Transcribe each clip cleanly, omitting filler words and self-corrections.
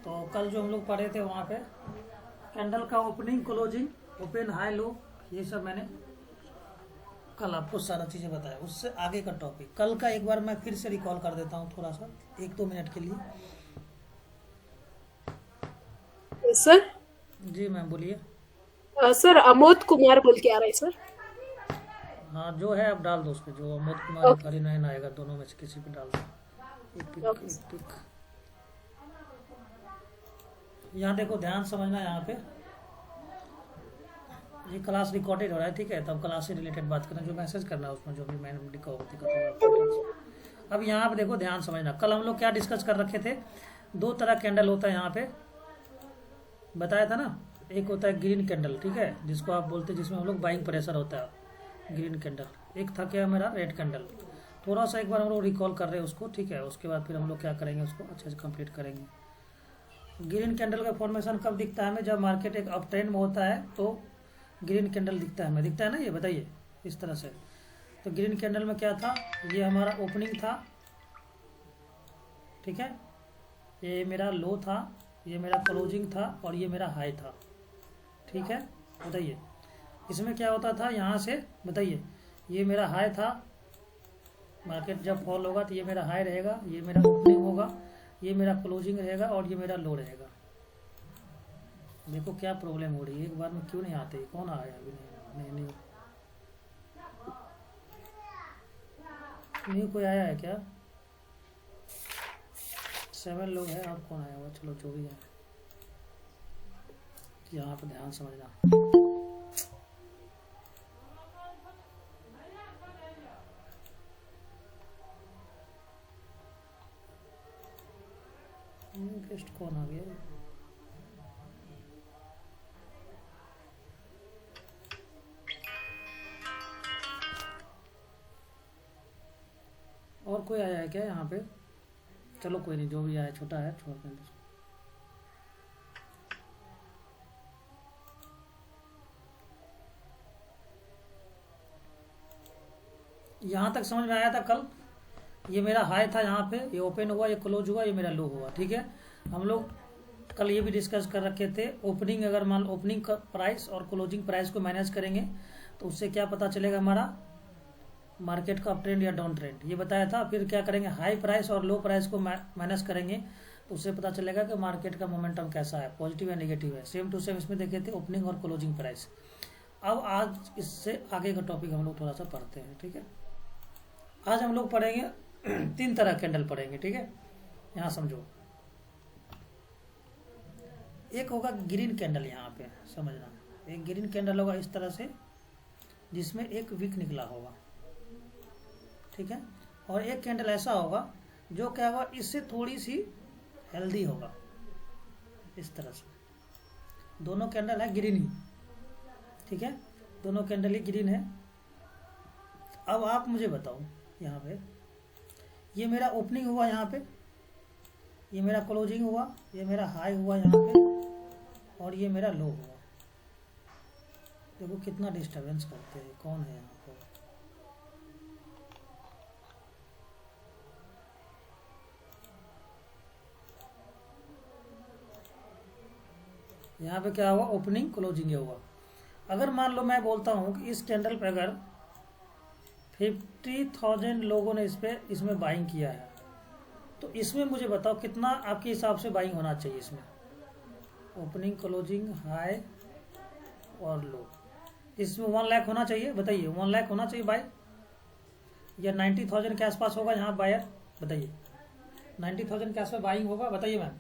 तो कल जो हम लोग पढ़े थे वहाँ पे कैंडल का ओपनिंग, क्लोजिंग, ओपन, हाई, लो, ये सब मैंने कल आपको सारा चीज़ें बताया। उससे आगे का टॉपिक कल का एक बार मैं फिर से रिकॉल कर देता हूँ, थोड़ा सा 1-2 मिनट के लिए। सर। जी मैम बोलिए। सर अमोद कुमार बोल के आ रहा है सर। हाँ जो है आप डाल दो उस पर, जो अमोद कुमार या ओके। हरिनयन आएगा, दोनों में से किसी पे डाल दो। एक पिक, ओके एक सर। पिक। यहाँ देखो, ध्यान समझना यहाँ पे। ये क्लास रिकॉर्डेड हो रहा है, ठीक है? तब क्लास से रिलेटेड बात करना, जो मैसेज करना है उसमें जो भी मैंने दिक्कत होगा। अब यहाँ पे देखो, ध्यान समझना। कल हम लोग क्या डिस्कस कर रखे थे? दो तरह कैंडल होता है यहाँ पे, बताया था ना। एक होता है ग्रीन कैंडल, ठीक है, जिसको आप बोलते हैं, जिसमें हम लोग बाइंग प्रेशर होता है, ग्रीन कैंडल। एक था क्या मेरा, रेड कैंडल। थोड़ा सा एक बार हम लोग रिकॉल कर रहे हैं उसको, ठीक है? उसके बाद फिर हम लोग क्या करेंगे, उसको अच्छे से कंप्लीट करेंगे। ग्रीन कैंडल का फॉर्मेशन कब दिखता है हमें? जब मार्केट एक अप ट्रेंड में होता है तो ग्रीन कैंडल दिखता है हमें, दिखता है ना, ये बताइए इस तरह से। तो ग्रीन कैंडल में क्या था? ये हमारा ओपनिंग था, ठीक है, ये मेरा लो था, ये मेरा क्लोजिंग था, और ये मेरा हाई था, ठीक है? बताइए इसमें क्या होता था यहाँ से, बताइए। ये मेरा हाई था, मार्केट जब फॉल होगा तो ये मेरा हाई रहेगा, ये मेरा ओपनिंग होगा, ये मेरा क्लोजिंग रहेगा, और ये मेरा लो रहेगा। देखो क्या प्रॉब्लम हो रही है, एक बार में क्यों नहीं आते? कौन आया अभी? नहीं नहीं, नहीं कोई आया है क्या? 7 लोग हैं, और कौन आया हुआ? चलो जो भी है, यहाँ पर ध्यान समझना। गेस्ट कौन आ गया? और कोई आया है क्या यहाँ पे? चलो कोई नहीं, जो भी आया छोटा है, छोड़ दें उसको। यहाँ तक समझ में आया था कल? ये मेरा हाई था यहाँ पे, ये ओपन हुआ, ये क्लोज हुआ, ये मेरा लो हुआ, ठीक है? हम लोग कल ये भी डिस्कस कर रखे थे, ओपनिंग, अगर मान ओपनिंग प्राइस और क्लोजिंग प्राइस को मैनेज करेंगे तो उससे क्या पता चलेगा हमारा मार्केट का अप ट्रेंड या डाउन ट्रेंड, ये बताया था। फिर क्या करेंगे, हाई प्राइस और लो प्राइस को माइनस करेंगे तो उससे पता चलेगा कि मार्केट का मोमेंटम कैसा है, पॉजिटिव या नेगेटिव है। सेम टू सेम इसमें देखे थे, ओपनिंग और क्लोजिंग प्राइस। अब आज इससे आगे का टॉपिक हम लोग थोड़ा सा पढ़ते हैं, ठीक है? आज हम लोग पढ़ेंगे 3 तरह कैंडल पढ़ेंगे, ठीक है? यहाँ समझो, एक होगा ग्रीन कैंडल, यहाँ पे समझना। एक ग्रीन कैंडल होगा इस तरह से, जिसमें एक विक निकला होगा, ठीक है? और एक कैंडल ऐसा होगा जो क्या होगा, इससे थोड़ी सी हेल्दी होगा, इस तरह से। दोनों कैंडल है ग्रीन ही, ठीक है? दोनों कैंडल ही ग्रीन है। अब आप मुझे बताओ, यहाँ पे ये मेरा ओपनिंग हुआ, यहाँ पे ये मेरा क्लोजिंग हुआ, ये मेरा हाई हुआ यहाँ पे, और ये मेरा लो हुआ। देखो कितना डिस्टरबेंस करते हैं, कौन है यहाँ पर? यहाँ पे क्या हुआ, ओपनिंग क्लोजिंग हुआ। अगर मान लो मैं बोलता हूँ कि इस कैंडल पे अगर 50,000 लोगों ने इसमें बाइंग किया है, तो इसमें मुझे बताओ कितना आपके हिसाब से बाइंग होना चाहिए इसमें? ओपनिंग, क्लोजिंग, हाई और लो, इसमें 1 लाख होना चाहिए, बताइए। 1 लाख होना चाहिए बाय, या 90,000 के आसपास होगा यहाँ बायर, बताइए। 90,000 के आसपास बाइंग होगा, बताइए मैम।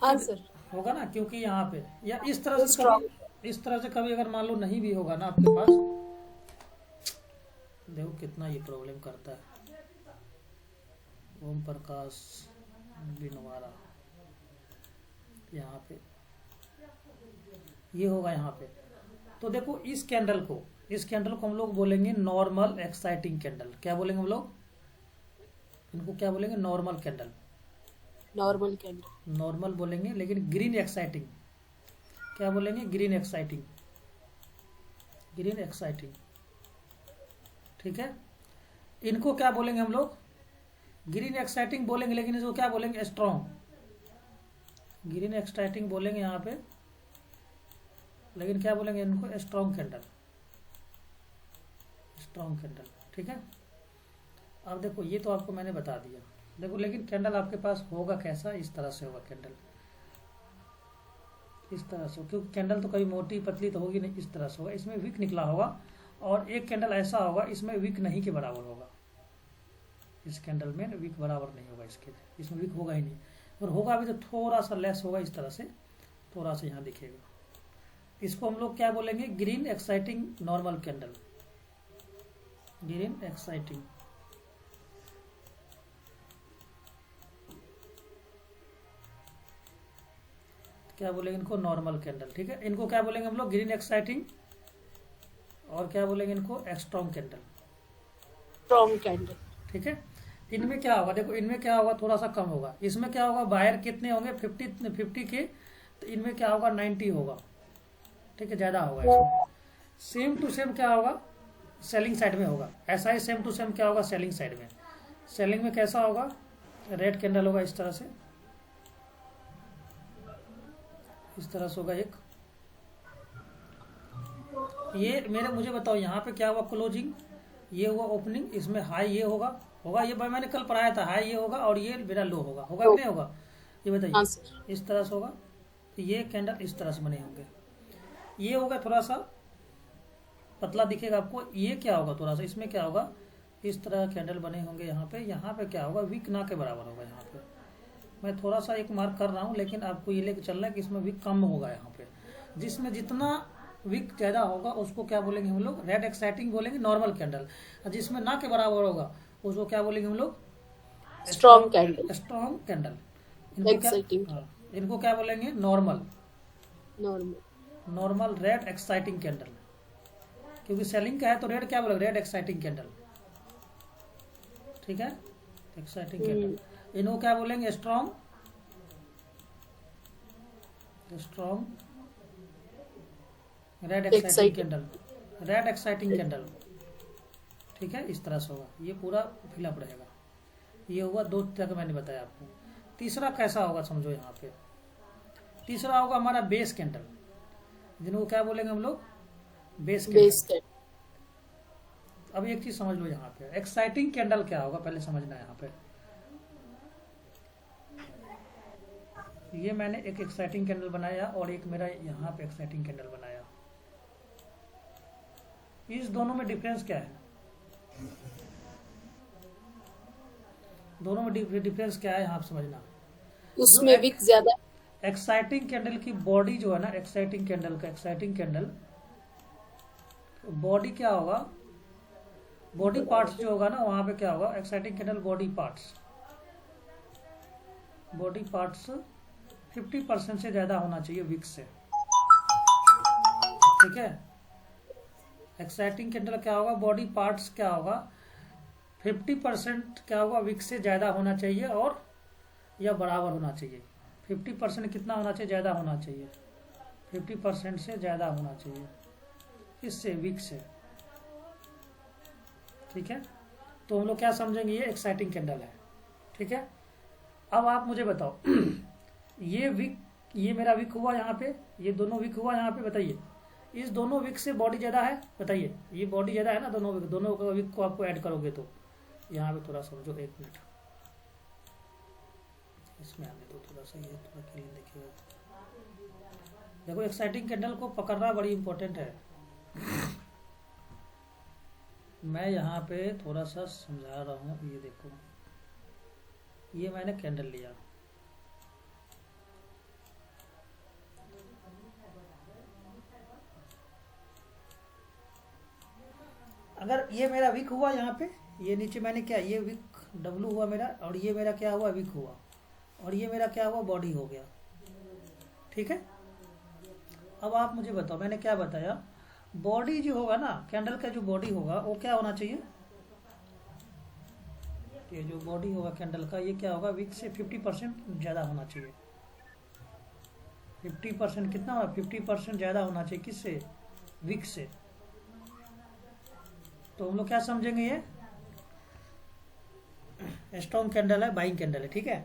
हाँ फिर सर। होगा ना, क्योंकि यहाँ पे या इस तरह से कभी, स्ट्रॉन्ग। इस तरह से कभी अगर मान लो नहीं भी होगा ना आपके पास, देखो कितना ये प्रॉब्लम करता है। ओम प्रकाश बिनवारा, यहाँ पे ये होगा यहाँ पे। तो देखो इस कैंडल को हम लोग बोलेंगे नॉर्मल एक्साइटिंग कैंडल। क्या बोलेंगे हम लोग इनको? क्या बोलेंगे? Normal candle, normal candle. Normal बोलेंगे। लेकिन ग्रीन एक्साइटिंग, क्या बोलेंगे? ग्रीन एक्साइटिंग, ग्रीन एक्साइटिंग, ठीक है? इनको क्या बोलेंगे हम लोग? ग्रीन एक्साइटिंग बोलेंगे, लेकिन इसको क्या बोलेंगे? स्ट्रॉन्ग, ग्रीन एक्साइटिंग बोलेंगे यहाँ पे, लेकिन क्या बोलेंगे इनको, स्ट्रॉन्ग कैंडल, स्ट्रॉन्ग कैंडल। ठीक है, अब देखो ये तो आपको मैंने बता दिया। देखो लेकिन कैंडल आपके पास होगा कैसा, इस तरह से होगा कैंडल, इस तरह से, क्योंकि कैंडल तो कभी मोटी पतली तो होगी नहीं, इस तरह से होगा, इसमें विक निकला होगा। और एक कैंडल ऐसा होगा इसमें विक नहीं के बराबर होगा, इस कैंडल में विक बराबर नहीं होगा इसके, इसमें विक होगा ही नहीं, और होगा भी तो थोड़ा सा लेस होगा, इस तरह से थोड़ा सा यहाँ दिखेगा। इसको हम लोग क्या बोलेंगे, green exciting normal candle, green exciting. क्या बोलेंगे इनको, नॉर्मल कैंडल। ठीक है, इनको क्या बोलेंगे हम लोग, ग्रीन एक्साइटिंग, और क्या बोलेंगे इनको, स्ट्रॉन्ग कैंडल, स्ट्रॉन्ग कैंडल। ठीक है। इनमें क्या होगा, देखो इनमें क्या होगा, थोड़ा सा कम होगा। इसमें क्या होगा, बायर कितने होंगे, 50 के, तो इनमें क्या होगा, 90 होगा। ठीक है, ज्यादा होगा इसमें। सेम टू सेम क्या होगा, सेलिंग साइड में होगा। ऐसा ही सेम टू सेम क्या होगा, सेलिंग साइड में। सेलिंग में कैसा होगा, रेड कैंडल होगा इस तरह से, इस तरह से होगा एक। ये मुझे बताओ यहाँ पे क्या हुआ, क्लोजिंग, ये हुआ ओपनिंग, इसमें हाई ये होगा, ये मैंने कल पढ़ाया था, हाई ये होगा और ये मेरा लो होगा, कि नहीं होगा, ये हाँ बताइए। सर। इस तरह से होगा, तो ये कैंडल इस तरह से बने होंगे। ये होगा थोड़ा सा पतला दिखेगा आपको, ये क्या होगा, थोड़ा सा इसमें क्या होगा, इस तरह कैंडल बने होंगे। यहाँ पे क्या होगा, वीक ना के बराबर होगा। यहाँ पे मैं थोड़ा सा एक मार्क कर रहा हूँ, लेकिन आपको ये लेके चलना है कि इसमें वीक कम होगा। यहाँ पे जिसमें जितना वीक ज्यादा होगा उसको क्या बोलेंगे हम लोग, रेड एक्साइटिंग बोलेंगे, नॉर्मल कैंडल। और जिसमें ना के बराबर होगा उसको क्या बोलेंगे हम लोग, strong candle. Strong candle. Exciting. इनको क्या बोलेंगे, normal, normal. Normal red exciting candle. क्योंकि सेलिंग का है तो रेड क्या बोलेंगे, रेड एक्साइटिंग कैंडल। ठीक है, एक्साइटिंग कैंडल। इनको क्या बोलेंगे, strong, strong red exciting candle, red exciting candle. ठीक है, इस तरह से होगा, ये पूरा फिलअप रहेगा। ये हुआ दो तक मैंने बताया आपको। तीसरा कैसा होगा समझो, यहाँ पे तीसरा होगा हमारा बेस कैंडल, जिनको क्या बोलेंगे हम लोग, बेस कैंडल। अब एक चीज समझ लो, यहाँ पे एक्साइटिंग कैंडल क्या होगा पहले समझना। यहाँ पे ये मैंने एक एक्साइटिंग कैंडल बनाया और एक मेरा यहाँ पे एक्साइटिंग कैंडल बनाया। इस दोनों में डिफरेंस क्या है, दोनों में डिफरेंस क्या है, आप समझना। उसमें विक ज्यादा। एक्साइटिंग कैंडल की बॉडी जो है ना, एक्साइटिंग कैंडल का, एक्साइटिंग कैंडल बॉडी क्या होगा, बॉडी पार्ट्स जो होगा ना, वहां पे क्या होगा, exciting candle body parts, body parts 50% से ज्यादा होना चाहिए विक से। ठीक है, एक्साइटिंग कैंडल क्या होगा, बॉडी पार्ट्स क्या होगा, 50% क्या होगा, विक से ज्यादा होना चाहिए और या बराबर होना चाहिए। 50% कितना होना चाहिए, ज्यादा होना चाहिए, 50% से ज्यादा होना चाहिए, इससे विक से। ठीक है, तो हम लोग क्या समझेंगे, ये एक्साइटिंग कैंडल है। ठीक है, अब आप मुझे बताओ ये विक, ये मेरा विक हुआ यहाँ पे, ये दोनों विक हुआ यहाँ पे, बताइए इस दोनों विक से बॉडी ज्यादा है, बताइए ये बॉडी ज्यादा है ना, दोनों विक को आपको ऐड करोगे तो। यहाँ पे थोड़ा समझो, एक मिनट इसमें आने दो थोड़ा सा, ये थोड़ा क्लीन देखिएगा। देखो एक्साइटिंग कैंडल को पकड़ना बड़ी इंपॉर्टेंट है। मैं यहाँ पे थोड़ा सा समझा रहा हूँ। ये देखो, ये मैंने कैंडल लिया, अगर ये मेरा विक हुआ यहाँ पे, ये नीचे मैंने क्या, ये विक डब्लू हुआ मेरा, और ये मेरा क्या हुआ, विक हुआ, और ये मेरा क्या हुआ, बॉडी हो गया। ठीक है, अब आप मुझे बताओ, मैंने क्या बताया, बॉडी जो होगा ना, कैंडल का जो बॉडी होगा वो क्या होना चाहिए, ये जो बॉडी होगा कैंडल का, ये क्या होगा, विक से 50% ज्यादा होना चाहिए। 50% कितना होगा, 50% ज्यादा होना चाहिए, किससे, विक से। तो हम लोग क्या समझेंगे, ये स्ट्रॉन्ग कैंडल है, बाइंग कैंडल है। ठीक है,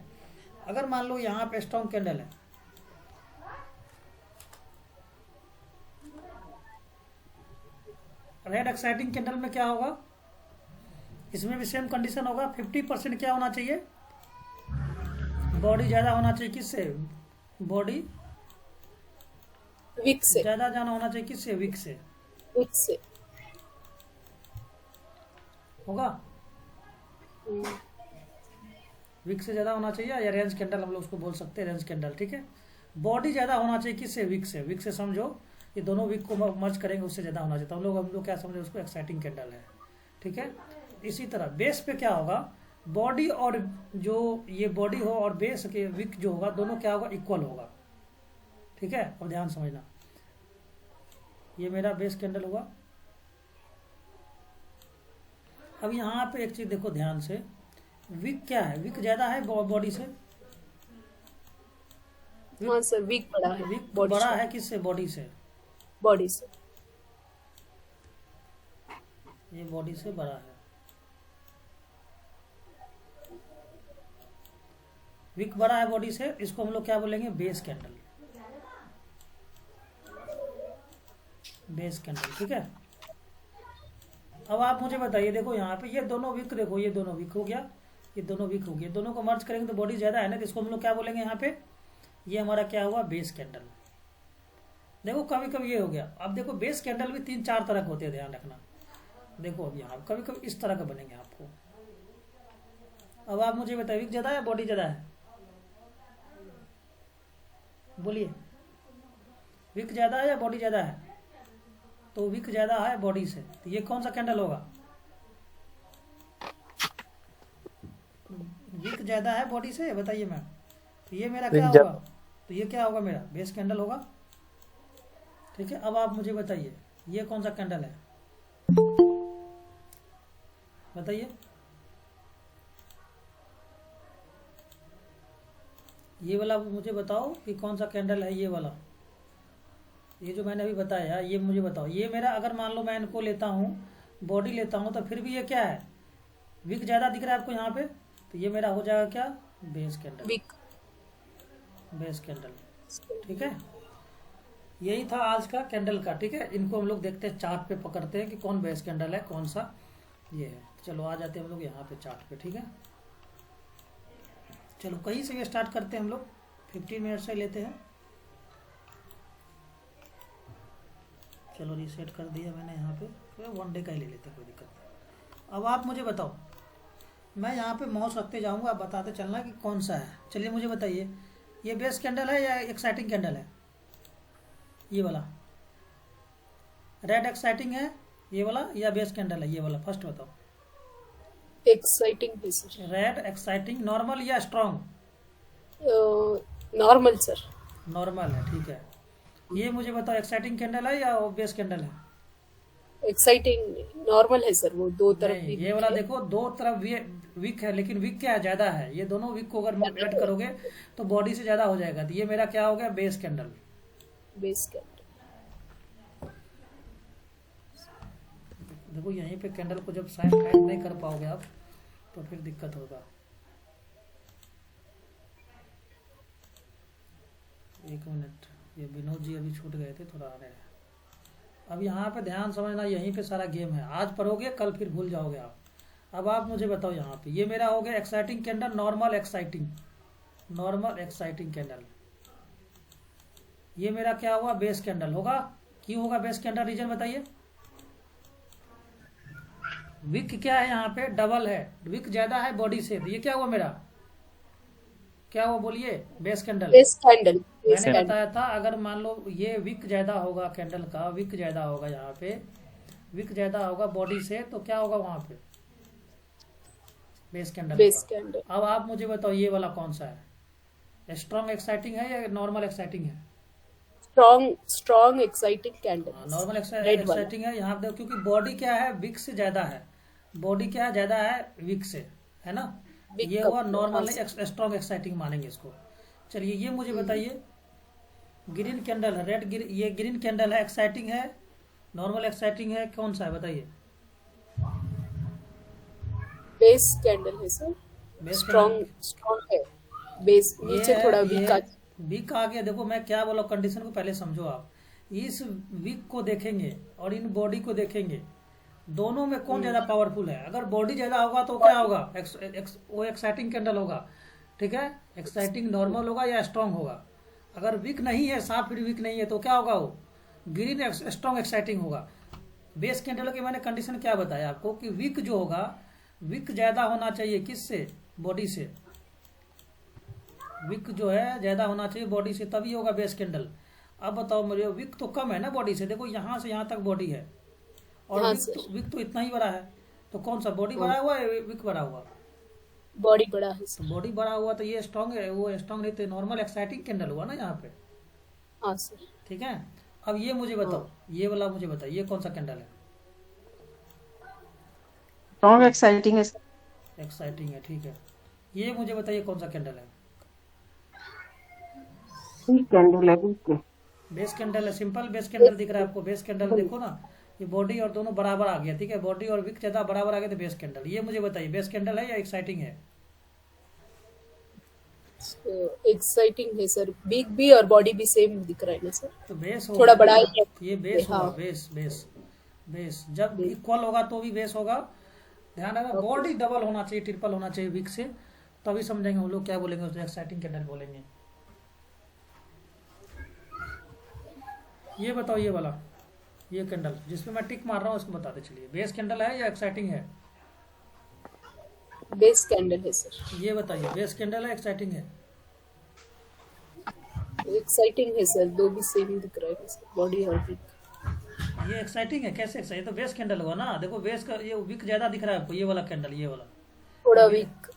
अगर मान लो यहाँ पे स्ट्रॉन्ग कैंडल है रेड एक्साइटिंग कैंडल में क्या होगा, इसमें भी सेम कंडीशन होगा। 50% क्या होना चाहिए, बॉडी ज्यादा होना चाहिए किससे, बॉडी विक से, ज्यादा जाना होना चाहिए किससे, विक से विक से। होगा, हम्म, विक से ज्यादा होना चाहिए, या रेंज कैंडल हम लोग उसको बोल सकते हैं, रेंज कैंडल। ठीक है, बॉडी ज्यादा होना चाहिए किससे, विक से। विक से समझो ये दोनों विक को मर्ज करेंगे, उससे ज्यादा होना चाहिए, तो हम लोग क्या समझे उसको, एक्साइटिंग कैंडल है। ठीक है, इसी तरह बेस पे क्या होगा, बॉडी और जो ये बॉडी हो और बेस के विक जो होगा दोनों क्या होगा, इक्वल होगा। ठीक है, और ध्यान समझना, ये मेरा बेस कैंडल होगा। अब यहाँ पे एक चीज देखो ध्यान से, विक क्या है, विक ज्यादा है बॉडी से, हाँ सर, विक बड़ा है, विक बॉडी बड़ा से, है किससे, बॉडी से, बॉडी से। ये बॉडी से बड़ा है। विक बड़ा है बॉडी से, इसको हम लोग क्या बोलेंगे, बेस कैंडल, बेस कैंडल। ठीक है, अब आप मुझे बताइए, देखो यहाँ पे ये दोनों विक, देखो ये दोनों विक हो गया, ये दोनों विक हो गया, दोनों को मर्ज करेंगे तो बॉडी ज्यादा है ना, तो इसको हम लोग क्या बोलेंगे यहाँ पे, ये हमारा क्या हुआ, बेस कैंडल। देखो कभी कभी ये हो गया। अब देखो बेस कैंडल भी 3-4 तरह के होते हैं, ध्यान रखना। देखो अब यहाँ कभी कभी इस तरह का बनेंगे आपको। अब आप मुझे बताइए, विक ज्यादा है बॉडी ज्यादा है, बोलिए, विक ज्यादा है या बॉडी ज्यादा है, तो विक ज्यादा है बॉडी से, तो ये कौन सा कैंडल होगा, विक ज्यादा है बॉडी से, बताइए मैम, तो ये मेरा क्या होगा, तो ये क्या होगा, मेरा बेस कैंडल होगा। ठीक है, अब आप मुझे बताइए ये कौन सा कैंडल है, बताइए, ये वाला मुझे बताओ कि कौन सा कैंडल है, ये वाला, ये जो मैंने अभी बताया, ये मुझे बताओ। ये मेरा, अगर मान लो मैं इनको लेता हूँ, बॉडी लेता हूँ, तो फिर भी ये क्या है, विक ज्यादा दिख रहा है आपको यहाँ पे, तो ये मेरा हो जाएगा क्या, base candle, wick, base candle. ठीक है, यही था आज का कैंडल का। ठीक है, इनको हम लोग देखते हैं, चार्ट पे पकड़ते हैं कि कौन बेस कैंडल है, कौन सा ये है। चलो आ जाते हैं हम लोग यहाँ पे चार्ट पे। ठीक है, चलो कहीं से भी स्टार्ट करते हैं हम लोग, 15 मिनट से लेते हैं। चलो रीसेट कर दिया मैंने यहाँ पे, तो 1 डे का ही ले लेते हैं, कोई दिक्कत नहीं। अब आप मुझे बताओ, मैं यहाँ पे माउस रखते जाऊँगा, आप बताते चलना कि कौन सा है। चलिए मुझे बताइए, ये बेस कैंडल है या एक्साइटिंग कैंडल है, ये वाला रेड एक्साइटिंग है ये वाला, या बेस कैंडल है ये वाला, फर्स्ट बताओ। एक्साइटिंग है सर, रेड एक्साइटिंग, नॉर्मल या स्ट्रॉन्ग, नॉर्मल सर, नॉर्मल है। ठीक है, ये मुझे बताओ एक्साइटिंग कैंडल है या बेस कैंडल है, एक्साइटिंग नॉर्मल है सर, वो दो तरफ नहीं, भी ये वाला देखो दो तरफ वीक है, लेकिन वीक क्या है, ज्यादा है। ये दोनों वीक को अगर ऐड करोगे तो बॉडी से ज्यादा हो जाएगा, तो ये मेरा क्या हो गया, बेस कैंडल, बेस कैंडल। देखो यहीं पे कैंडल को जब साइड ऐड नहीं कर पाओगे आप, तो फिर दिक्कत होगा। एक मिनट, ये विनोद जी अभी छूट गए थे, थोड़ा आ रहे हैं। अब यहाँ पे ध्यान समझना, यहीं पे सारा गेम है, आज पढ़ोगे कल फिर भूल जाओगे आप। अब आप मुझे बताओ, यहाँ पे ये मेरा हो गया exciting candle, normal exciting, normal exciting candle. ये मेरा क्या हुआ, बेस कैंडल होगा। क्यों होगा बेस कैंडल, रीजन बताइए। विक क्या है यहाँ पे, डबल है, विक ज्यादा है बॉडी से, तो ये क्या हुआ मेरा, क्या हुआ बोलिए, base candle. Base candle, base मैंने कैंडल। बताया था, अगर मान लो ये विक ज्यादा होगा कैंडल का, विक ज्यादा होगा यहाँ पे, विक ज्यादा होगा बॉडी से, तो क्या होगा वहां पे, बेस कैंडल बेस होगा। कैंडल। अब आप मुझे बताओ ये वाला कौन सा है, स्ट्रॉन्ग एक्साइटिंग है या नॉर्मल एक्साइटिंग है, strong exciting candle. Normal red वाला। एक्साइटिंग है यहाँ पे, क्योंकि बॉडी क्या है, विक से ज्यादा है, बॉडी क्या है, ज्यादा है विक से, है ना। Wick ये का हुआ नॉर्मल, हाँ, स्ट्रॉन्ग एक्साइटिंग मानेंगे इसको। चलिए ये मुझे बताइए, ग्रीन कैंडल है, रेड ये ग्रीन कैंडल है, एक्साइटिंग है, नॉर्मल एक्साइटिंग है, कौन सा है बताइए। बेस कैंडल है सर, बेस स्ट्रॉन्ग है, बेस नीचे थोड़ा वीक आ। वीक आ गया। देखो मैं क्या बोला, कंडीशन को पहले समझो आप। इस वीक को देखेंगे और इन बॉडी को देखेंगे दोनों में कौन ज्यादा पावरफुल है? अगर बॉडी ज्यादा होगा तो क्या होगा? वो एक्साइटिंग कैंडल होगा, ठीक है। एक्साइटिंग नॉर्मल होगा या स्ट्रांग होगा। अगर वीक नहीं है, साफ फिर वीक नहीं है, तो क्या होगा? वो ग्रीन स्ट्रांग एक्साइटिंग होगा। बेस कैंडल की मैंने कंडीशन क्या बताया आपको कि वीक जो होगा, वीक ज्यादा होना चाहिए किससे? बॉडी से। विक जो है ज्यादा होना चाहिए बॉडी से, तभी होगा बेस कैंडल। अब बताओ मुझे, विक तो कम है ना बॉडी से, देखो यहाँ से यहाँ तक बॉडी है और हाँ विक तो इतना ही बड़ा है, तो कौन सा बॉडी बड़ा हुआ है विक बड़ा हुआ? बॉडी बड़ा है तो सर। बॉडी बड़ा हुआ तो ये स्ट्रांग है, वो स्ट्रांग नहीं तो नॉर्मल एक्साइटिंग कैंडल हुआ ना यहाँ पे, हाँ सर। ठीक है। अब ये मुझे बताओ, ये वाला मुझे बताइए ये कौन सा कैंडल है? स्ट्रॉन्ग एक्साइटिंग है। एक्साइटिंग है, ठीक है। ये मुझे बताइए कौन सा कैंडल है? कैंडल है, बेस कैंडल है, सिंपल बेस कैंडल दिख रहा है आपको? बेस कैंडल देखो ना, ये बॉडी और दोनों बराबर आ गया, ठीक है। बॉडी और विक ज्यादा बराबर आ गया तो बेस कैंडल। ये मुझे बताइए बेस कैंडल है या एक्साइटिंग है? एक्साइटिंग है सर, बिग भी और बॉडी भी सेम दिख रहा है ना सर। तो बेस थोड़ा होगा बड़ा ना, है। ये बेस होगा। हाँ। बेस बेस बेस जब इक्वल होगा तो भी बेस होगा। ध्यान रखना, बॉडी डबल होना चाहिए, ट्रिपल होना चाहिए विक से, तभी समझेंगे हम लोग क्या बोलेंगे, उसको एक्साइटिंग कैंडल बोलेंगे। ये बताओ ये वाला, ये कैंडल जिसपे मैं टिक मार रहा हूँ उसको बताते चलिए, बेस कैंडल है या एक्साइटिंग है? बेस कैंडल है सर। ये बताइए बेस कैंडल है एक्साइटिंग है? एक्साइटिंग है सर, दो भी सेम दिख रहा है सर, बॉडी और विक। ये एक्साइटिंग है कैसे? एक्साइटिंग तो बेस कैंडल हुआ ना। देखो बेस का ये विक ज्यादा दिख रहा है आपको, ये वाला कैंडल, ये वाला थोड़ा ये- विक।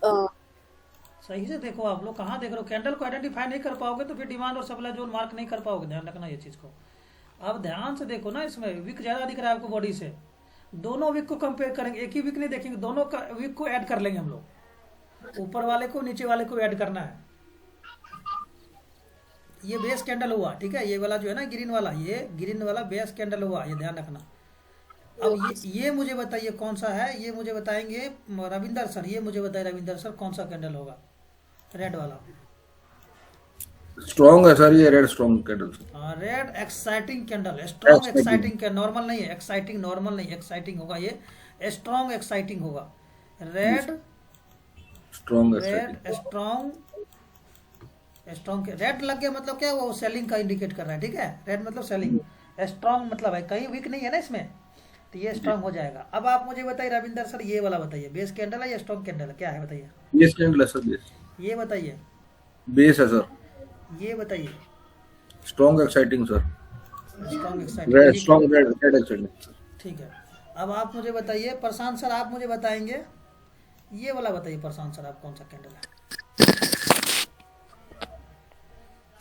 सही से देखो, आप लोग कहाँ देख रहे हो? कैंडल को आइडेंटिफाई नहीं कर पाओगे तो फिर डिमांड और सप्लाई जोन मार्क नहीं कर पाओगे, ध्यान रखना ये चीज को। अब ध्यान से देखो ना, इसमें विक ज्यादा दिख रहा है आपको बॉडी से, दोनों विक को कंपेयर करेंगे, एक ही विक नहीं देखेंगे, दोनों का विक को ऐड कर लेंगे हम लोग, ऊपर वाले को नीचे वाले को ऐड करना है। ये बेस कैंडल हुआ, ठीक है। ये वाला जो है ना ग्रीन वाला, ये ग्रीन वाला बेस कैंडल हुआ, ये ध्यान रखना। अब ये मुझे बताइए कौन सा है, ये मुझे बताएंगे रविंदर सर, ये मुझे बताइए रविंदर सर कौन सा कैंडल होगा? रेड वाला। स्ट्रॉन्ग है सर, ये red strong candle. Red exciting candle, strong exciting candle, normal नहीं है। एक्साइटिंग नॉर्मल नहीं, एक्साइटिंग होगा, ये स्ट्रॉन्ग एक्साइटिंग होगा। Red strong red strong strong red लग गया मतलब क्या, वो सेलिंग का इंडिकेट कर रहा है, ठीक है। रेड मतलब सेलिंग, स्ट्रॉन्ग मतलब है कहीं वीक नहीं है ना इसमें, तो ये स्ट्रॉन्ग हो जाएगा। अब आप मुझे बताइए रविंदर सर, ये वाला बताइए, बेस कैंडल है या स्ट्रॉन्ग कैंडल है, क्या है बताइए? बेस कैंडल है सर, बेस। ये बताइए, बेस है सर। ये बताइए। Strong exciting sir. Strong red exciting, strong red exciting. ठीक है। अब आप मुझे बताइए प्रशांत सर, आप मुझे बताएंगे ये वाला बताइए प्रशांत सर, आप कौन सा कैंडल है?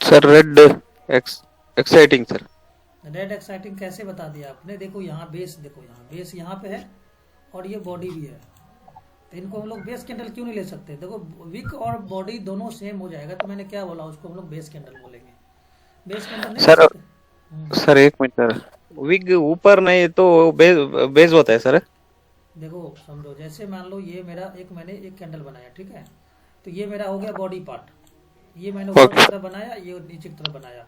Sir red exciting sir. Red exciting कैसे बता दिया आपने? देखो यहाँ बेस, देखो यहाँ बेस यहाँ पे है और ये बॉडी भी है, तो इनको हम लोग बेस कैंडल क्यों नहीं ले सकते? देखो विक और बॉडी दोनों सेम हो जाएगा, तो मैंने क्या बोला, उसको हम लोग बेस कैंडल बोलेंगे। बेस कैंडल नहीं सर ले सकते? सर एक मिनट सर, विग ऊपर नहीं तो बेस होता है सर। देखो समझो, जैसे मान लो ये मेरा मैंने एक कैंडल बनाया, ठीक है, तो ये मेरा हो गया बॉडी पार्ट, ये मैंने ऊपर की तरफ बनाया, ये नीचे की तरफ बनाया,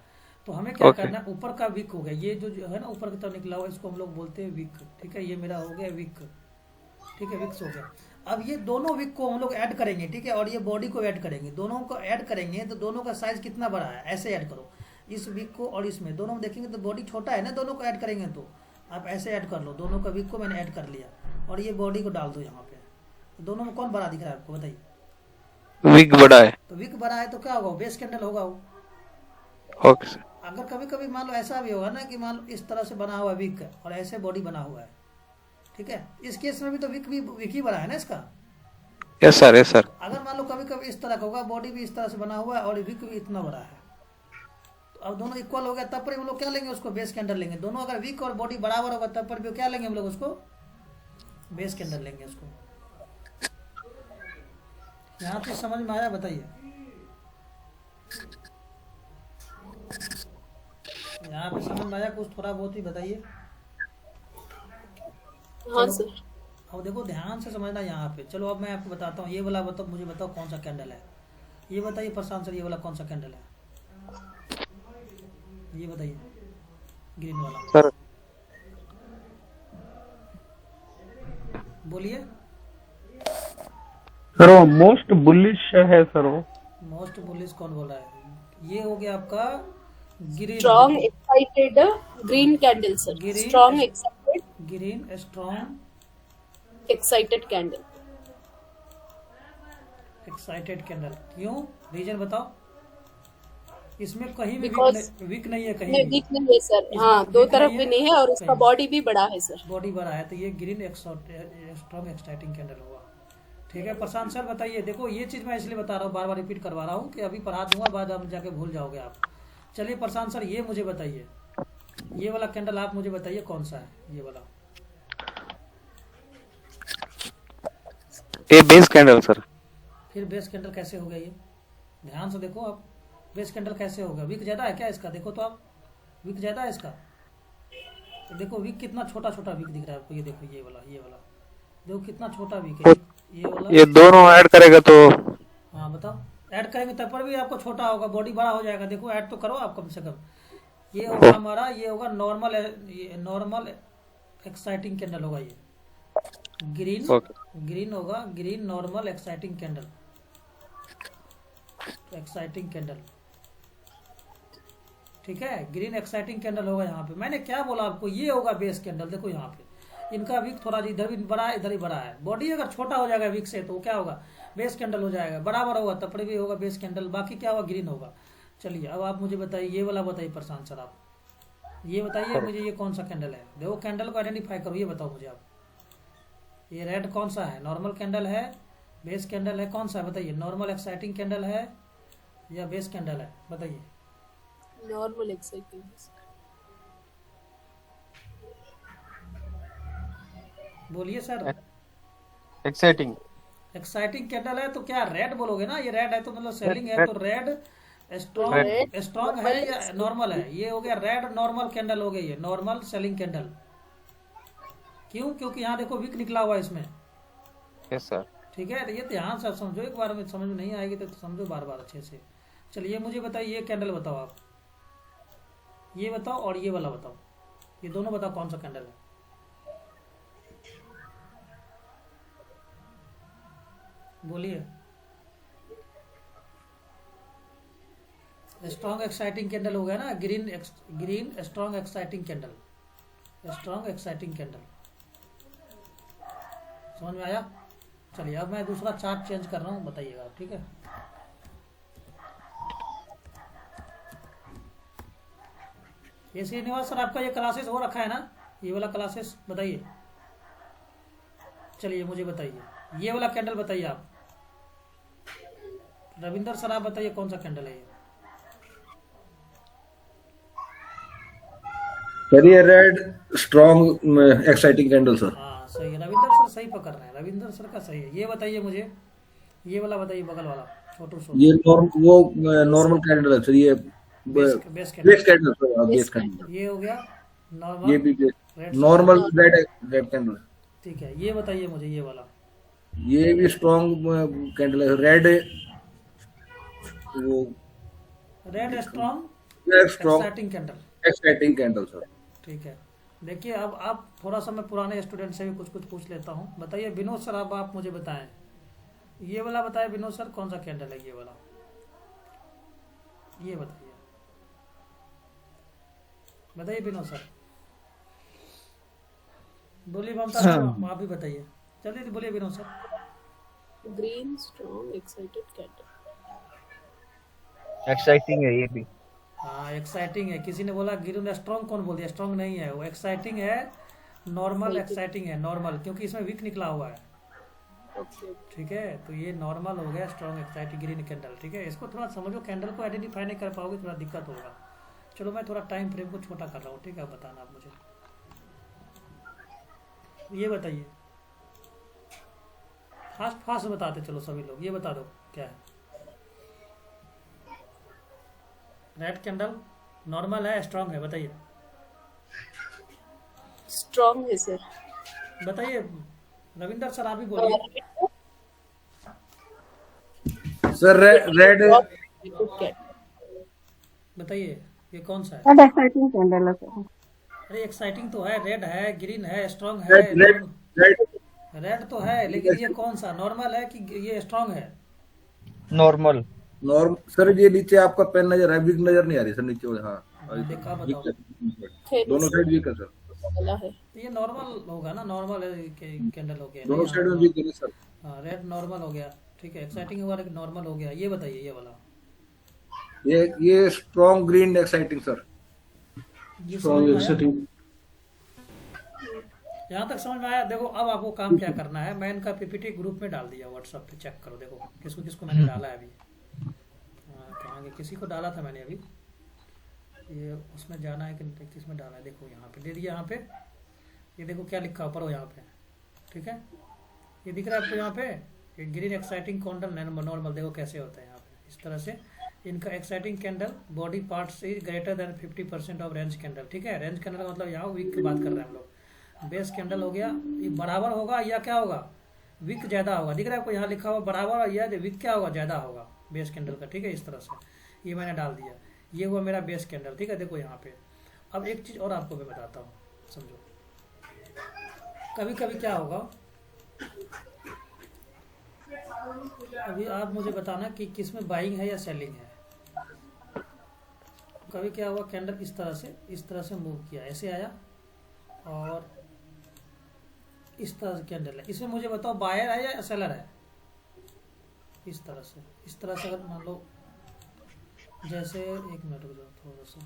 तो हमें क्या करना है, ऊपर का विक हो गया, ये जो है ना ऊपर की तरफ निकला हुआ, इसको हम लोग बोलते हैं विक, ठीक है। ये मेरा हो गया विक, ठीक है, विक्स हो गया। अब ये दोनों विक को हम लोग ऐड करेंगे, ठीक है, और ये बॉडी को ऐड करेंगे, दोनों को ऐड करेंगे तो दोनों का साइज कितना बड़ा है, ऐसे ऐड करो, इस विक को और इसमें दोनों में देखेंगे तो बॉडी छोटा है ना, दोनों को ऐड करेंगे तो आप ऐसे ऐड कर लो, दोनों का विक को मैंने ऐड कर लिया और ये बॉडी को डाल दो यहाँ पे, तो दोनों में कौन बड़ा दिख रहा है आपको बताइए? विग बड़ा है। तो विक बड़ा है तो क्या होगा, बेस कैंडल होगा वो। Okay sir. अगर कभी कभी मान लो ऐसा भी होगा ना कि मान लो इस तरह से बना हुआ है विक और ऐसे बॉडी बना हुआ है, ठीक है, इस केस में भी तो विक ही बना है ना इसका। Yes sir, yes sir. अगर मान लो कभी कभी इस तरह का होगा, बॉडी भी इस तरह से बना हुआ है और विक भी इतना बड़ा है, तो अब दोनों इक्वल हो गया, तब पर हम लोग क्या लेंगे, उसको बेस कैंडल लेंगे। दोनों अगर विक और बॉडी बराबर होगा तब पर भी क्या लेंगे हम लोग, उसको बेस कैंडल लेंगे उसको। यहाँ पे समझ में आया बताइए? यहाँ पे समझ में आया कुछ थोड़ा बहुत ही बताइए। हाँ सर। अब देखो ध्यान से समझना यहाँ पे। चलो अब मैं आपको बताता हूँ, ये वाला बताओ, मुझे बताओ कौन सा कैंडल है, ये बताइए प्रशांत सर, ये वाला कौन सा कैंडल है, ये बताइए ग्रीन वाला। सर बोलिए। सर वो मोस्ट बुलिश है सर वो। मोस्ट बुलिश कौन बोला है? ये हो गया आपका green. Strong excited green candle, sir. Green. Strong excited green strong excited candle. Excited candle. क्यों? रीजन बताओ। इसमें कहीं भी Because वीक नहीं है, कहीं में भी वीक नहीं है सर, हाँ दो तरफ भी नहीं है और उसका बॉडी भी बड़ा है सर। बॉडी बड़ा है, तो ये ग्रीन स्ट्रॉन्ग एक्साइटिंग कैंडल होगा। ठीक है प्रशांत सर बताइए। देखो ये चीज मैं इसलिए बता रहा हूँ, बार बार रिपीट करवा रहा हूँ कि अभी पढ़ा दूंगा, बाद आप जाके भूल जाओगे आप। चलिए प्रशांत सर ये मुझे बताइए, ये वाला कैंडल आप मुझे बताइए कौन सा है ये वाला? ये बेस कैंडल सर। फिर बेस कैंडल कैसे हो गया ये? ध्यान से देखो आप, बेस कैंडल कैसे होगा? विक ज्यादा है क्या इसका? देखो तो आप, विक ज्यादा है इसका। तो देखो विक कितना छोटा छोटा विक दिख रहा है आपको। ये देखो ये वाला देखो कितना छोटा विक है ये वाला। ये दोनों ऐड करेगा तो हाँ बताओ। ऐड करेंगे तब पर भी आपको छोटा होगा, बॉडी बड़ा हो जाएगा। देखो ऐड तो करो आप कम से कम। ये होगा हमारा, ये होगा नॉर्मल एक्साइटिंग कैंडल होगा ये। ग्रीन ग्रीन होगा, green normal exciting candle. Exciting candle, ठीक है, ग्रीन एक्साइटिंग कैंडल होगा यहाँ पे। मैंने क्या बोला आपको? ये होगा बेस कैंडल। देखो यहाँ पे इनका विक थोड़ा इधर भी बड़ा है, इधर ही बड़ा है। बॉडी अगर छोटा हो जाएगा विक से तो क्या होगा? बेस कैंडल हो जाएगा। बराबर होगा तब पर भी होगा बेस कैंडल, बाकी क्या होगा? ग्रीन होगा। चलिए अब आप मुझे बताइए, ये वाला बताइए प्रशांत सर। आप ये बताइए मुझे, ये कौन सा कैंडल है? देखो कैंडल को आइडेंटिफाई करो, ये बताओ मुझे आप। ये रेड कौन सा है? नॉर्मल कैंडल है, बेस कैंडल है, कौन सा है बताइए? नॉर्मल एक्साइटिंग कैंडल है या बेस कैंडल है? बताइए। Normal exciting. बोलिए सर। एक्साइटिंग। एक्साइटिंग कैंडल है तो क्या रेड बोलोगे ना? ये रेड है तो मतलब सेलिंग है, तो रेड स्ट्रॉन्ग है या नॉर्मल है? ये हो गया रेड नॉर्मल कैंडल हो गई, ये नॉर्मल सेलिंग कैंडल। क्यों? क्योंकि यहाँ देखो विक निकला हुआ है इसमें। Yes sir. ठीक है, तो ये ध्यान से आप समझो, एक बार में समझ में नहीं आएगी तो समझो बार बार अच्छे से। चलिए मुझे बताइए, ये कैंडल बताओ आप, ये बताओ और ये वाला बताओ, ये दोनों बताओ कौन सा कैंडल है? बोलिए। स्ट्रॉन्ग एक्साइटिंग कैंडल हो गया ना, green strong exciting candle, strong exciting candle. समझ में आया? चलिए अब मैं दूसरा चार्ट चेंज कर रहा हूँ, बताइएगा ठीक है। ये श्रीनिवास सर आपका ये क्लासेस हो रखा है ना, ये वाला क्लासेस बताइए। चलिए मुझे बताइए, ये वाला कैंडल बताइए आप। रविंदर सर आप बताइए कौन सा कैंडल है ये? सर ये red strong exciting candle sir. हाँ सही है, रविंदर सर सही पकड़ रहे हैं, रविंदर सर का सही है। ये बताइए मुझे, ये वाला बताइए, बगल वाला छोटू सो। ये नॉर्मल कैंडल है सर। ये base candle sir, base candle. ये हो गया नॉर्मल, ये भी नॉर्मल रेड कैंडल। ठीक है। ये बताइए मुझे, ये वाला, ये भी स्ट्रॉन्ग कैंडल है, रेड वो red strong exciting candle, exciting candle sir. ठीक है। देखिए अब आप थोड़ा सा, मैं पुराने स्टूडेंट से भी कुछ कुछ पूछ लेता हूँ। बताइए विनोद सर, अब आप मुझे बताएं, ये वाला बताए विनोद सर कौन सा कैंडल है? ये वाला, ये बताइए, बताइए विनोद सर। बोलिए ममता सर, आप भी बताइए। चलिए बोलिए Vinod sir. Green strong excited candle. Exciting है ये भी। हाँ एक्साइटिंग है। किसी ने बोला ग्रीन स्ट्रॉन्ग, कौन बोल दिया? स्ट्रॉन्ग नहीं है वो, एक्साइटिंग है, नॉर्मल एक्साइटिंग है, नॉर्मल, क्योंकि इसमें विक निकला हुआ है। ठीक है, तो ये नॉर्मल हो गया स्ट्रॉन्ग एक्साइटिंग ग्रीन कैंडल। ठीक है, इसको थोड़ा समझो, कैंडल को आइडेंटिफाई नहीं कर पाओगे थोड़ा दिक्कत होगा। चलो मैं थोड़ा टाइम फ्रेम को छोटा कर रहा हूँ, ठीक है, बताना आप मुझे। ये बताइए, फास्ट फास्ट बताते चलो सभी लोग, ये बता दो क्या है? रेड कैंडल नॉर्मल है, स्ट्रॉन्ग है? बताइए। स्ट्रॉन्ग है सर। बताइए रविंदर सर, आप ही बोलिए। सर रेड बताइए ये कौन सा है? रेड एक्साइटिंग कैंडल है सर। अरे एक्साइटिंग तो है, रेड है, ग्रीन है, स्ट्रॉन्ग है, रेड तो है, लेकिन ये कौन सा नॉर्मल है कि ये स्ट्रांग है? नॉर्मल। नॉर्म सर, ये नीचे आपका पेन नजर है, वीक नजर नहीं आ रही सर नीचे। हाँ देखा वीक बताओ, है, दोनों साइड वीक है सर। वाला है। ये नॉर्मल होगा ना, नॉर्मल कैंडल हो गया दोनों साइड में वीक है सर। हाँ, रेड नॉर्मल हो गया, ठीक है। एक्साइटिंग हुआ लेकिन नॉर्मल हो गया। ये बताइए ये वाला, ये स्ट्रॉन्ग ग्रीन एक्साइटिंग सर। ये समझ में आया? यहाँ तक समझ में आया? देखो अब आपको काम क्या करना है, मैं इनका पीपीटी ग्रुप में डाल दिया, व्हाट्सएप पे चेक करो, देखो किसको किसको मैंने डाला है अभी। कहाँ किसी को डाला था मैंने अभी, ये उसमें जाना है कि किसमें डाला है, देखो यहाँ पे दे दिया। यहाँ पे ये देखो क्या लिखा ऊपर हो यहाँ पे, ठीक है, ये दिख रहा है आपको यहाँ पे, ग्रीन एक्साइटिंग कैंडल नॉर्मल। देखो कैसे होता है यहाँ पे, इस तरह से इनका exciting candle body parts is greater than 50% of range candle, ठीक है। रेंज कैंडल का मतलब यहाँ वीक की बात कर रहे हैं हम लोग। बेस कैंडल हो गया, ये बराबर होगा या क्या होगा, विक ज्यादा होगा। दिख रहा है आपको यहाँ लिखा हुआ बराबर, या विक क्या होगा, ज्यादा होगा बेस कैंडल का, ठीक है। इस तरह से ये मैंने डाल दिया, ये हुआ मेरा बेस कैंडल, ठीक है। देखो यहाँ पे अब एक चीज और आपको मैं बताता हूँ, समझो। कभी कभी क्या होगा, अभी आप मुझे बताना कि किसमें बाइंग है या सेलिंग है। कभी क्या हुआ, कैंडल इस तरह से मूव किया, ऐसे आया और इस तरह से कैंडल है, इसमें मुझे बताओ बायर है या सेलर है? इस तरह से अगर मान लो, जैसे एक मिनट रुक जाओ थोड़ा सा,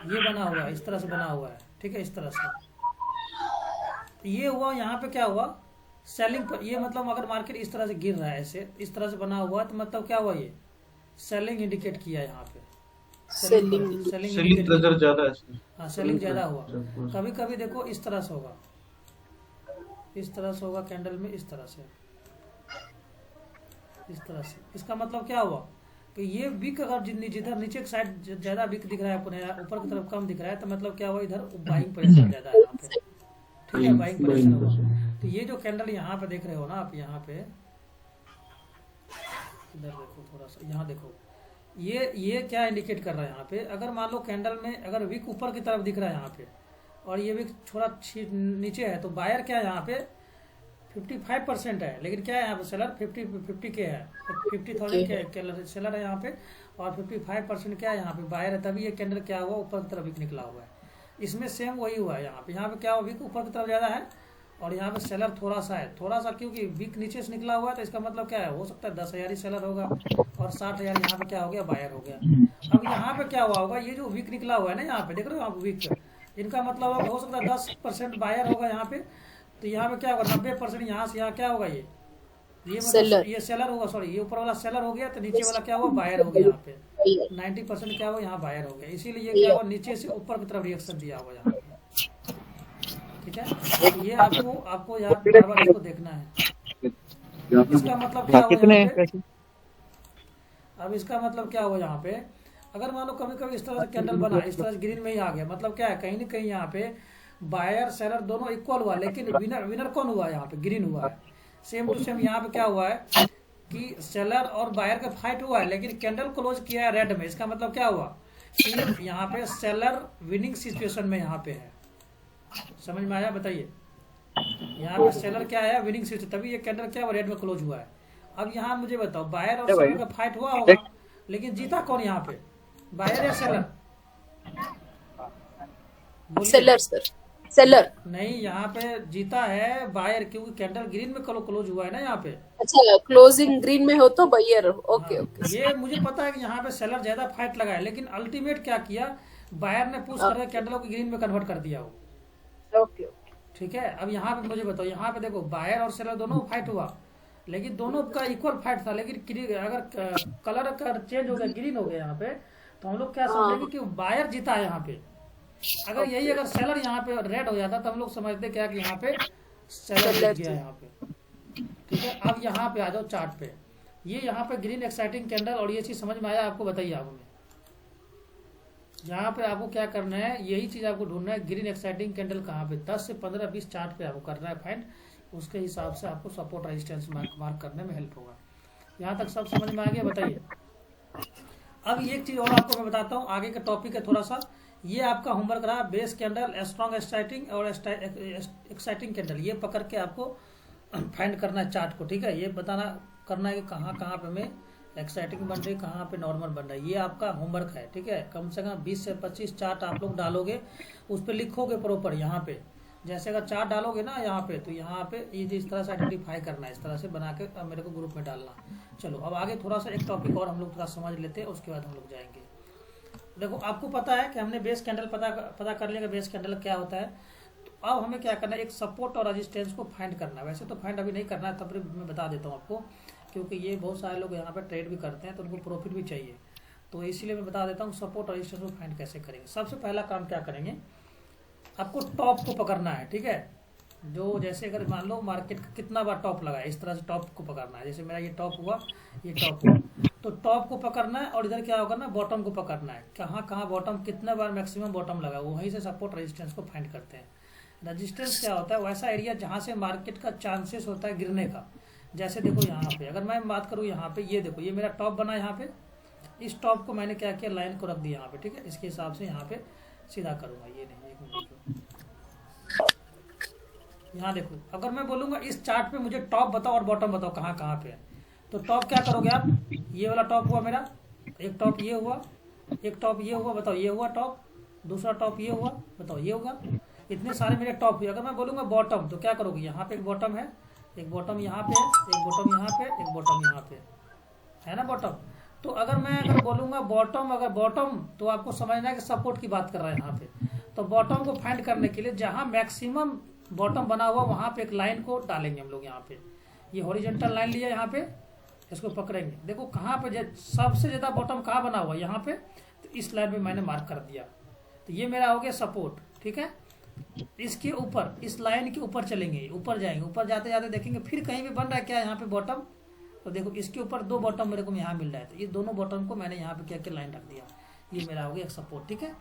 ये बना हुआ है, इस तरह से बना हुआ है, ठीक है। इस तरह से ये हुआ, यहाँ पे क्या हुआ, सेलिंग पर। ये मतलब अगर मार्केट इस तरह से गिर रहा है, ऐसे इस तरह से बना हुआ, तो मतलब क्या हुआ, ये सेलिंग इंडिकेट किया यहाँ पे, सेलिंग प्रेशर ज्यादा है। हाँ, सेलिंग ज्यादा हुआ। कभी कभी देखो इस तरह से होगा, इस तरह से होगा कैंडल में, इस तरह से, इस तरह से। इसका मतलब क्या हुआ कि ये विक अगर जिधर नीचे की साइड ज्यादा विक दिख रहा है आपको, ऊपर की तरफ कम दिख रहा है, तो मतलब क्या हुआ, इधर बाइंग प्रेशर ज्यादा है यहाँ पे, ठीक है, बाइंग प्रेशर हुआ। तो ये जो कैंडल यहाँ पे देख रहे हो ना आप, यहाँ पे इधर देखो थोड़ा सा, यहाँ देखो, ये क्या इंडिकेट कर रहा है यहाँ पे, अगर मान लो कैंडल में अगर विक ऊपर की तरफ दिख रहा है यहाँ पे, और ये विक थोड़ा नीचे है, तो बायर क्या है यहाँ पे 55% है, लेकिन क्या है यहाँ पे सेलर 50 के है, 50,000 के सेलर है यहाँ पे, और 55% क्या है यहाँ पे बायर है। तभी ये कैंडल क्या हुआ, ऊपर की तरफ विक निकला हुआ है। इसमें सेम वही हुआ है यहाँ पे क्या हुआ, विक ऊपर की तरफ ज्यादा है और यहाँ पे सेलर थोड़ा सा है, थोड़ा सा, क्योंकि विक नीचे से निकला हुआ है, तो इसका मतलब क्या है, हो सकता है 10,000 ही सेलर होगा और 60,000 यहाँ पे क्या हो गया, बायर हो गया। अब यहाँ पे क्या हुआ होगा, ये जो विक निकला हुआ है ना यहाँ पे, देख रहे हो आप विक, इनका मतलब हो सकता है 10% बायर होगा यहाँ पे, तो यहाँ पे क्या होगा 90% यहाँ से यहाँ क्या होगा, ये मतलब ये सेलर होगा, सॉरी ये ऊपर वाला सेलर हो गया, तो नीचे वाला क्या हुआ, बायर हो गया। यहाँ पे 90% क्या हुआ, यहाँ बायर हो गया, इसीलिए क्या हुआ, नीचे से ऊपर की तरफ रिएक्शन दिया हुआ यहाँ पे, ठीक है। ये आपको यहाँ बार इसको देखना है। इसका मतलब क्या हुआ यहाँ पे, अब इसका मतलब क्या हुआ यहाँ पे, अगर मान लो कभी कभी इस तरह से कैंडल बना, इस तरह से ग्रीन में ही आ गया, मतलब क्या है, कहीं ना कहीं यहाँ पे बायर सेलर दोनों इक्वल हुआ, लेकिन विनर कौन हुआ, यहाँ पे ग्रीन हुआ है। सेम टू सेम यहाँ पे क्या हुआ है कि सेलर और बायर का फाइट हुआ है, लेकिन कैंडल क्लोज किया है रेड में। इसका मतलब क्या हुआ कि यहाँ पे सेलर विनिंग सिचुएशन में यहाँ पे है। समझ में आया? बताइए, यहाँ पे सेलर क्या है, विनिंग सिचुएशन, तभी ये कैंडल क्या हुआ, रेड में क्लोज हुआ है। अब यहाँ मुझे बताओ, बायर और सेलर का फाइट हुआ होगा, लेकिन जीता कौन यहाँ पे, बायर या सेलर? सेलर सर, सेलर नहीं, यहाँ पे जीता है बायर, क्योंकि कैंडल ग्रीन में क्लोज हुआ है ना यहाँ पे। अच्छा, क्लोजिंग ग्रीन में हो तो बायर। ओके हाँ, ओके। ये मुझे पता है कि यहाँ पे सेलर ज्यादा फाइट लगा है, लेकिन अल्टीमेट क्या किया, बायर ने पुश कर कैंडलों को ग्रीन में कन्वर्ट कर दिया वो, ओके ओके, ठीक है। अब यहाँ पे मुझे बताओ, यहाँ पे देखो बायर और सेलर दोनों फाइट हुआ, लेकिन दोनों का इक्वल फाइट था, लेकिन अगर कलर का चेंज हो गया, ग्रीन हो गया यहाँ पे, तो हम लोग क्या समझेंगे कि बायर जीता है यहाँ पे। अगर यही अगर सेलर यहाँ पे रेड हो जाता तो हम लोग समझते क्या कि यहाँ पे सेलर जीत गया यहाँ पे, ठीक है। अब यहाँ पे आ जाओ चार्ट पे, ये यहाँ पे ग्रीन एक्साइटिंग कैंडल, और ये चीज समझ में आया आपको? बताइए आप हमें, यहाँ पे आपको क्या करना है, यही चीज आपको ढूंढना है, ग्रीन एक्साइटिंग कैंडल कहाँ पे, 10 से 15-20 चार्ट पे आपको करना है फाइंड, उसके हिसाब से आपको सपोर्ट रेजिस्टेंस मार्क करने में हेल्प होगा। यहाँ तक सब समझ में आ गया? बताइए। अब एक चीज और आपको मैं बताता हूँ, आगे का टॉपिक है थोड़ा सा, ये आपका होमवर्क रहा, बेस कैंडल, स्ट्रॉन्ग एक्साइटिंग और एक्साइटिंग कैंडल, ये पकड़ के आपको फाइंड करना है चार्ट को, ठीक है। ये बताना करना है कि कहाँ कहाँ पे हमें एक्साइटिंग बन रही है, कहाँ पे नॉर्मल बन रहा है। ये आपका होमवर्क है, ठीक है। कम से कम 20 से 25 चार्ट आप लोग डालोगे, उस पर लिखोगे प्रॉपर। यहाँ पे जैसे अगर चार्ट डालोगे ना यहाँ पे, तो यहाँ पे ये इस तरह से आइडेंटिफाई करना है, इस तरह से बना के मेरे को ग्रुप में डालना। चलो अब आगे थोड़ा सा एक टॉपिक और हम लोग थोड़ा समझ लेते हैं, उसके बाद हम लोग जाएंगे। देखो आपको पता है कि हमने बेस कैंडल पता कर लिया कि बेस कैंडल क्या होता है। तो अब हमें क्या करना है, एक सपोर्ट और रेजिस्टेंस को फाइंड करना है। वैसे तो फाइंड अभी नहीं करना है, तब मैं बता देता हूँ आपको, क्योंकि ये बहुत सारे लोग यहाँ पे ट्रेड भी करते हैं तो उनको प्रॉफिट भी चाहिए, तो इसीलिए मैं बता देता हूँ सपोर्ट और रेजिस्टेंस को फाइंड कैसे करेंगे। सबसे पहला काम क्या करेंगे, आपको टॉप को पकड़ना है, ठीक है। जो जैसे अगर मान लो मार्केट का कितना बार टॉप लगा है, इस तरह से टॉप को पकड़ना है। जैसे मेरा ये टॉप हुआ, ये टॉप हुआ, तो टॉप को पकड़ना है। और इधर क्या होगा ना, बॉटम को पकड़ना है। कहाँ कहाँ बॉटम, कितने बार मैक्सिमम बॉटम लगा, वहीं से सपोर्ट रेजिस्टेंस को फाइंड करते हैं। रेजिस्टेंस क्या होता है, वैसा एरिया जहाँ से मार्केट का चांसेस होता है गिरने का। जैसे देखो यहाँ पे अगर मैं बात करूँ, यहाँ पे ये देखो, ये मेरा टॉप बना यहाँ पे। इस टॉप को मैंने क्या किया, लाइन को रख दिया यहाँ पे, ठीक है। इसके हिसाब से यहाँ पे सीधा करूंगा, ये नहीं, एक मिनट यहाँ देखो। अगर मैं बोलूंगा इस चार्ट पे मुझे टॉप बताओ और बॉटम बताओ कहाँ कहाँ पे है, तो टॉप क्या करोगे आप, ये वाला टॉप हुआ मेरा, एक टॉप ये हुआ, एक टॉप ये हुआ, बताओ ये हुआ टॉप, दूसरा टॉप ये हुआ, बताओ ये होगा। इतने सारे मेरे टॉप हुए। अगर मैं बोलूंगा बॉटम, तो क्या करोगे, यहाँ पे एक बॉटम है, एक बॉटम यहाँ पे है, एक बॉटम यहाँ पे, एक बॉटम यहाँ पे है ना बॉटम। तो अगर बोलूंगा बॉटम, अगर बॉटम, तो आपको समझना है कि सपोर्ट की बात कर रहा है यहाँ पे। तो बॉटम को फाइंड करने के लिए जहां मैक्सिमम बॉटम बना हुआ वहां पे एक लाइन को डालेंगे हम लोग। यहाँ पे ये हॉरिजॉन्टल लाइन लिया, यहाँ पे इसको पकड़ेंगे। देखो कहाँ पे सबसे ज्यादा बॉटम कहाँ बना हुआ, यहाँ पे, तो इस लाइन में मैंने मार्क कर दिया। तो ये मेरा हो गया सपोर्ट, ठीक है। इसके ऊपर, इस लाइन के ऊपर चलेंगे, ऊपर जाएंगे, ऊपर जाते जाते देखेंगे फिर कहीं भी बन रहा है क्या यहाँ पे बॉटम। तो देखो इसके ऊपर 2 बॉटम मेरे को यहाँ मिल रहा है, तो ये दोनों बॉटम को मैंने यहाँ पे क्या क्या लाइन रख दिया। ये मेरा हो गया एक सपोर्ट, ठीक है।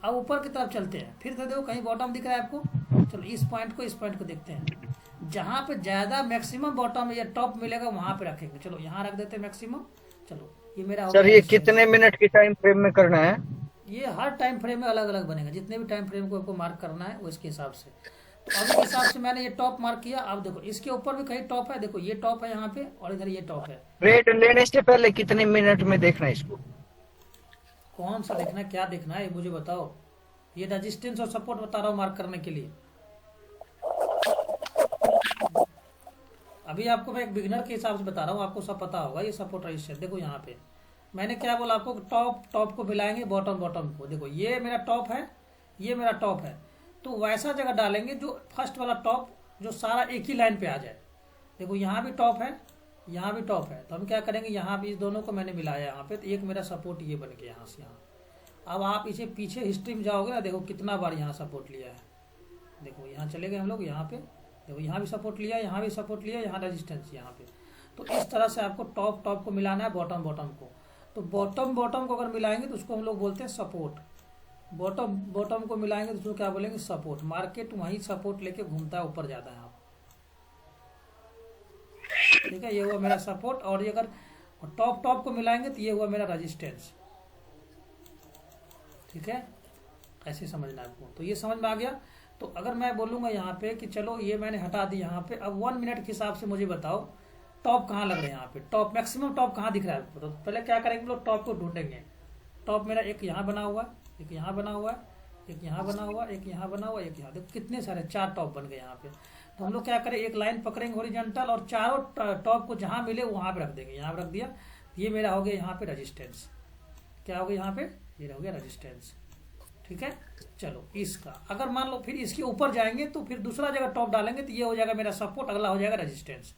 अब ऊपर की तरफ चलते हैं, फिर से देखो कहीं बॉटम दिख रहा है आपको। चलो इस पॉइंट को देखते हैं, जहां पे ज्यादा मैक्सिमम बॉटम या टॉप मिलेगा वहां पे रखेंगे। चलो यहाँ रख देते हैं मैक्सिमम। चलो ये मेरा सर ये कितने मिनट की टाइम फ्रेम में करना है? ये हर टाइम फ्रेम में अलग अलग बनेगा, जितने भी टाइम फ्रेम को आपको मार्क करना है वो इसके हिसाब से। तो अभी हिसाब से मैंने ये टॉप मार्क किया। अब देखो इसके ऊपर भी कहीं टॉप है, देखो ये टॉप है यहाँ पे और इधर ये टॉप है। ट्रेड लेने से पहले कितने मिनट में देखना है इसको? कौन सा देखना है, क्या देखना है, मुझे बताओ। ये रेजिस्टेंस और सपोर्ट बता रहा हूँ मार्क करने के लिए। अभी आपको मैं एक बिगिनर के हिसाब से बता रहा हूँ, आपको सब पता होगा। ये सपोर्ट रेजिस्टेंस देखो, यहाँ पे मैंने क्या बोला आपको, टॉप को मिलाएंगे बॉटम को। देखो ये मेरा टॉप है, ये मेरा टॉप है, तो वैसा जगह डालेंगे जो फर्स्ट वाला टॉप जो सारा एक ही लाइन पे आ जाए। देखो यहाँ भी टॉप है, यहाँ भी टॉप है, तो हम क्या करेंगे, यहाँ भी इस दोनों को मैंने मिलाया यहाँ पे, तो एक मेरा सपोर्ट ये बन गया यहाँ से यहाँ। अब आप इसे पीछे हिस्ट्री में जाओगे ना, देखो कितना बार यहाँ सपोर्ट लिया है। देखो यहाँ चले गए हम लोग, यहाँ पे देखो यहाँ भी सपोर्ट लिया, यहाँ भी सपोर्ट लिया, यहाँ रेजिस्टेंस यहाँ पे। तो इस तरह से आपको टॉप को मिलाना है बॉटम को। तो बॉटम को अगर मिलाएंगे तो उसको हम लोग बोलते हैं सपोर्ट। बॉटम को मिलाएंगे तो उसको क्या बोलेंगे, सपोर्ट। मार्केट वहीं सपोर्ट लेके घूमता है, ऊपर जाता है आप, ठीक है। ये हुआ मेरा सपोर्ट। और ये अगर टॉप को मिलाएंगे तो ये हुआ मेरा रेजिस्टेंस, ठीक है। ऐसे समझना है आपको। तो ये समझ में आ गया। तो अगर मैं बोलूंगा यहाँ पे कि चलो ये मैंने हटा दी यहाँ पे, अब 1 मिनट के हिसाब से मुझे बताओ टॉप कहाँ लग रहे हैं यहाँ पे, टॉप मैक्सिमम टॉप कहाँ दिख रहा है। तो पहले क्या करेंगे, लोग टॉप को ढूंढेंगे। टॉप मेरा एक यहाँ बना हुआ है, एक यहाँ बना हुआ है, एक यहाँ बना हुआ, एक यहाँ बना हुआ, एक यहाँ। देखो कितने सारे 4 टॉप बन गए यहाँ पे। तो हम लोग क्या करें, एक लाइन पकड़ेंगे हॉरिजॉन्टल और चारों टॉप को जहाँ मिले वहां पे रख देंगे। यहाँ पे रख दिया, ये मेरा हो गया यहाँ पे रेजिस्टेंस। क्या हो गया यहाँ पे, ये हो गया रेजिस्टेंस, ठीक है। चलो इसका अगर मान लो फिर इसके ऊपर जाएंगे तो फिर दूसरा जगह टॉप डालेंगे, तो ये हो जाएगा मेरा सपोर्ट, अगला हो जाएगा रेजिस्टेंस।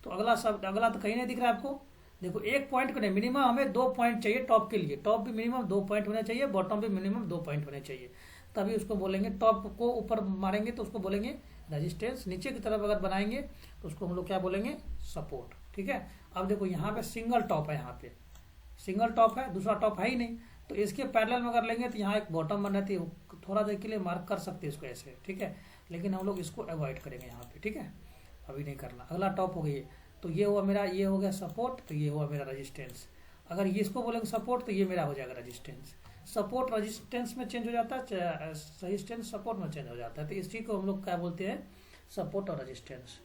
तो अगला तो कहीं नहीं दिख रहा है आपको। देखो एक पॉइंट को नहीं, मिनिमम हमें 2 पॉइंट चाहिए टॉप के लिए। टॉप भी मिनिमम 2 पॉइंट होने चाहिए, बॉटम भी मिनिमम 2 पॉइंट होने चाहिए, तभी उसको बोलेंगे। टॉप को ऊपर मारेंगे तो उसको बोलेंगे रेजिस्टेंस, नीचे की तरफ अगर बनाएंगे तो उसको हम लोग क्या बोलेंगे, सपोर्ट, ठीक है। अब देखो यहाँ पे सिंगल टॉप है, यहाँ पे सिंगल टॉप है, दूसरा टॉप है ही नहीं। तो इसके पैरेलल में अगर लेंगे तो यहाँ एक बॉटम बन रहती है, थोड़ा देर के लिए मार्क कर सकते हैं इसको ऐसे, ठीक है। लेकिन हम लोग इसको अवॉइड करेंगे यहाँ पे, ठीक है, अभी नहीं करना। अगला टॉप हो गई, तो ये हुआ मेरा, ये हो गया सपोर्ट, तो ये हुआ मेरा रेजिस्टेंस। अगर ये इसको बोलेंगे सपोर्ट तो ये मेरा हो जाएगा रेजिस्टेंस। सपोर्ट रेजिस्टेंस में चेंज हो जाता है, रेजिस्टेंस सपोर्ट में चेंज हो जाता है। तो इसी को हम लोग क्या बोलते हैं, सपोर्ट और रेजिस्टेंस।